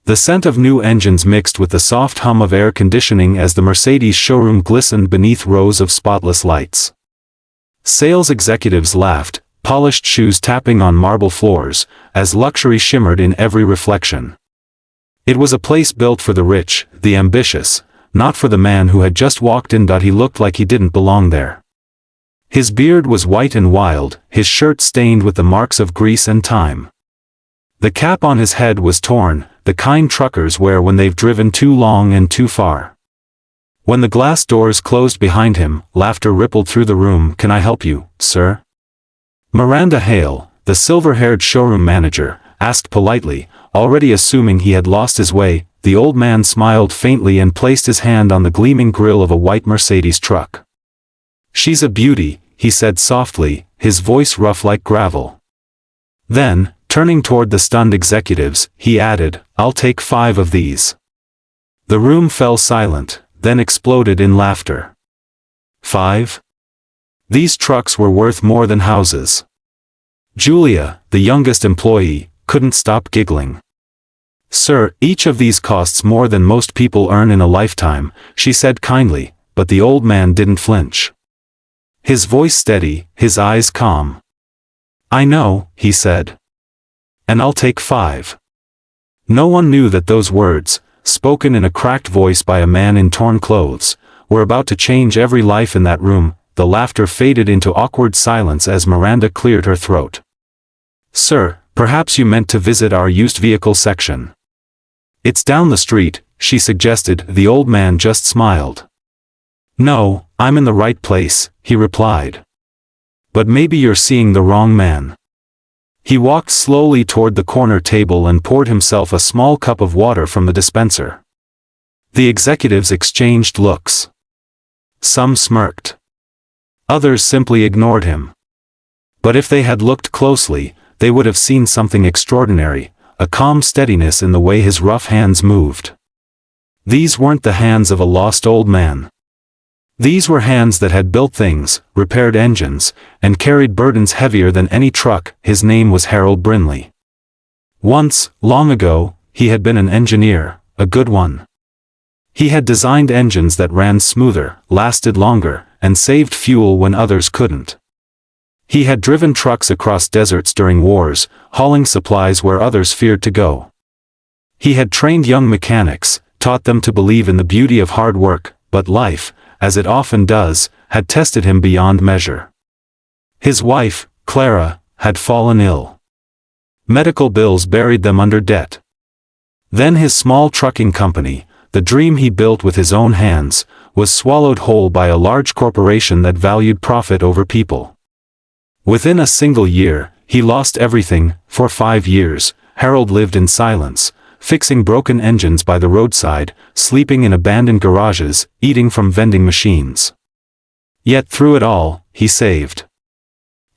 The scent of new engines mixed with the soft hum of air conditioning as the Mercedes showroom glistened beneath rows of spotless lights. Sales executives laughed, polished shoes tapping on marble floors, as luxury shimmered in every reflection. It was a place built for the rich, the ambitious, not for the man who had just walked in. He looked like he didn't belong there. His beard was white and wild, his shirt stained with the marks of grease and time. The cap on his head was torn, the kind truckers wear when they've driven too long and too far. When the glass doors closed behind him, laughter rippled through the room. "Can I help you, sir?" Miranda Hale, the silver-haired showroom manager, asked politely, already assuming he had lost his way. The old man smiled faintly and placed his hand on the gleaming grille of a white Mercedes truck. "She's a beauty," he said softly, his voice rough like gravel. Then, turning toward the stunned executives, he added, "I'll take 5 of these." The room fell silent, then exploded in laughter. 5? These trucks were worth more than houses. Julia, the youngest employee, couldn't stop giggling. "Sir, each of these costs more than most people earn in a lifetime," she said kindly, but the old man didn't flinch. His voice steady, his eyes calm. "I know," he said. "And I'll take 5. No one knew that those words, spoken in a cracked voice by a man in torn clothes, were about to change every life in that room. The laughter faded into awkward silence as Miranda cleared her throat. "Sir, perhaps you meant to visit our used vehicle section." "It's down the street," she suggested. The old man just smiled. "No, I'm in the right place," he replied. "But maybe you're seeing the wrong man." He walked slowly toward the corner table and poured himself a small cup of water from the dispenser. The executives exchanged looks. Some smirked. Others simply ignored him. But if they had looked closely, they would have seen something extraordinary, a calm steadiness in the way his rough hands moved. These weren't the hands of a lost old man. These were hands that had built things, repaired engines, and carried burdens heavier than any truck. His name was Harold Brinley. Once, long ago, he had been an engineer, a good one. He had designed engines that ran smoother, lasted longer, and saved fuel when others couldn't. He had driven trucks across deserts during wars, hauling supplies where others feared to go. He had trained young mechanics, taught them to believe in the beauty of hard work, but life, as it often does, had tested him beyond measure. His wife, Clara, had fallen ill. Medical bills buried them under debt. Then his small trucking company, the dream he built with his own hands, was swallowed whole by a large corporation that valued profit over people. Within a single year, he lost everything. For 5 years, Harold lived in silence, fixing broken engines by the roadside, sleeping in abandoned garages, eating from vending machines. Yet through it all, he saved.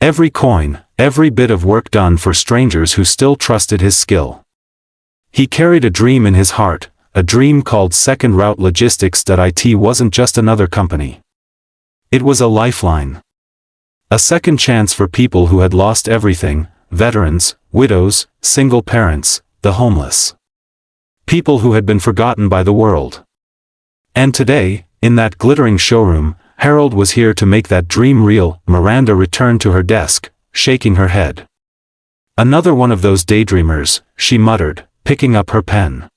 Every coin, every bit of work done for strangers who still trusted his skill. He carried a dream in his heart, a dream called Second Route Logistics. It wasn't just another company. It was a lifeline. A second chance for people who had lost everything, veterans, widows, single parents, the homeless. People who had been forgotten by the world. And today, in that glittering showroom, Harold was here to make that dream real. Miranda returned to her desk, shaking her head. "Another one of those daydreamers," she muttered, picking up her pen.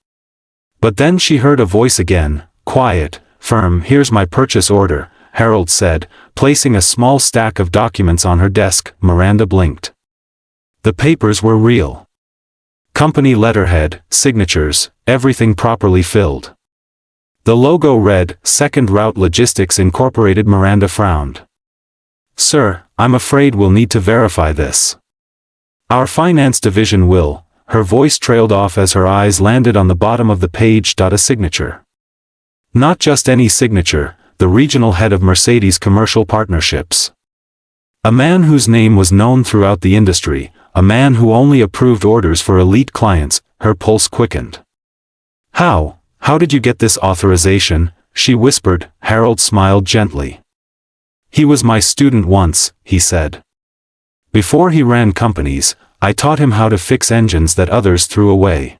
But then she heard a voice again, quiet, firm. "Here's my purchase order," Harold said, placing a small stack of documents on her desk. Miranda blinked. The papers were real. Company letterhead, signatures, everything properly filled. The logo read, Second Route Logistics Incorporated. Miranda frowned. "Sir, I'm afraid we'll need to verify this. Our finance division will." Her voice trailed off as her eyes landed on the bottom of the page. A signature. Not just any signature, the regional head of Mercedes Commercial Partnerships. A man whose name was known throughout the industry, a man who only approved orders for elite clients. Her pulse quickened. How did you get this authorization?" she whispered. Harold smiled gently. "He was my student once," he said. "Before he ran companies, I taught him how to fix engines that others threw away.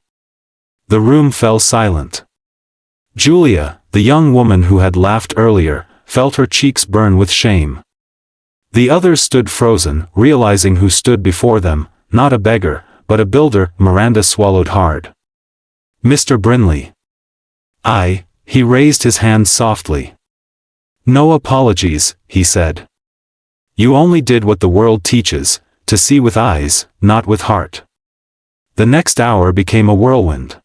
The room fell silent. Julia, the young woman who had laughed earlier, felt her cheeks burn with shame. The others stood frozen, realizing who stood before them, not a beggar, but a builder. Miranda swallowed hard. Mr. Brinley. He raised his hand softly. No apologies, he said. You only did what the world teaches, to see with eyes, not with heart. The next hour became a whirlwind.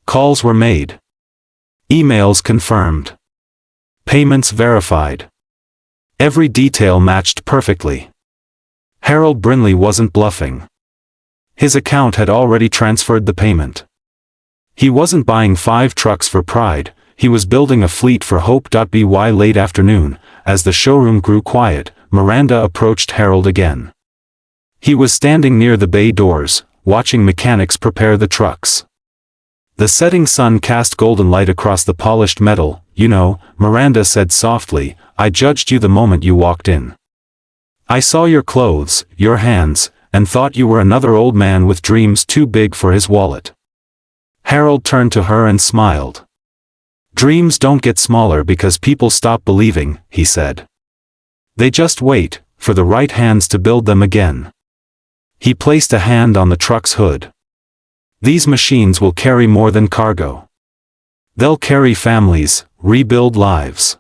Calls were made. Emails confirmed. Payments verified. Every detail matched perfectly. Harold Brinley wasn't bluffing. His account had already transferred the payment. He wasn't buying 5 trucks for pride, he was building a fleet for hope. By late afternoon, as the showroom grew quiet, Miranda approached Harold again. He was standing near the bay doors, watching mechanics prepare the trucks. The setting sun cast golden light across the polished metal. You know, Miranda said softly, I judged you the moment you walked in. I saw your clothes, your hands, and thought you were another old man with dreams too big for his wallet. Harold turned to her and smiled. Dreams don't get smaller because people stop believing, he said. They just wait, for the right hands to build them again. He placed a hand on the truck's hood. These machines will carry more than cargo. They'll carry families, rebuild lives.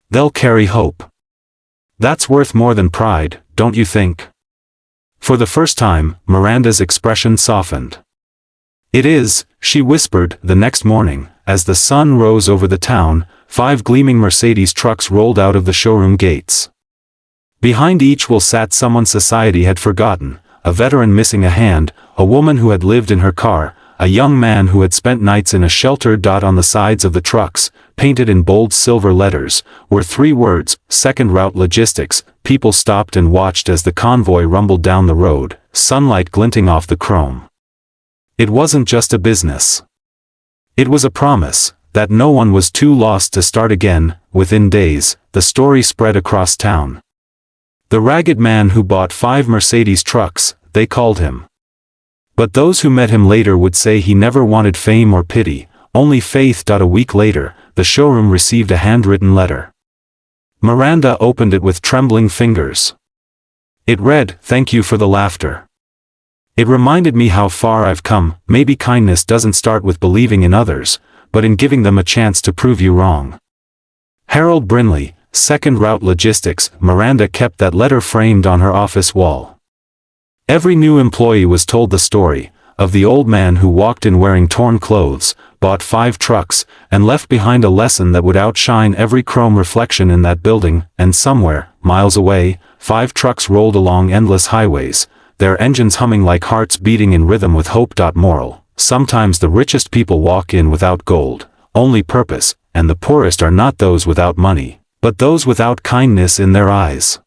They'll carry hope. That's worth more than pride, don't you think? For the first time, Miranda's expression softened. It is, she whispered. The next morning, as the sun rose over the town, 5 gleaming Mercedes trucks rolled out of the showroom gates. Behind each wheel sat someone society had forgotten, a veteran missing a hand, a woman who had lived in her car, a young man who had spent nights in a shelter. On the sides of the trucks, painted in bold silver letters, were 3 words, Second Route Logistics. People stopped and watched as the convoy rumbled down the road, sunlight glinting off the chrome. It wasn't just a business. It was a promise, that no one was too lost to start again. Within days, the story spread across town. The ragged man who bought 5 Mercedes trucks, they called him. But those who met him later would say he never wanted fame or pity, only faith. A week later, the showroom received a handwritten letter. Miranda opened it with trembling fingers. It read, "Thank you for the laughter. It reminded me how far I've come. Maybe kindness doesn't start with believing in others, but in giving them a chance to prove you wrong." Harold Brinley, Second Route Logistics. Miranda kept that letter framed on her office wall. Every new employee was told the story of the old man who walked in wearing torn clothes, bought 5 trucks, and left behind a lesson that would outshine every chrome reflection in that building. And somewhere, miles away, 5 trucks rolled along endless highways, their engines humming like hearts beating in rhythm with hope. Moral: sometimes the richest people walk in without gold, only purpose, and the poorest are not those without money, but those without kindness in their eyes.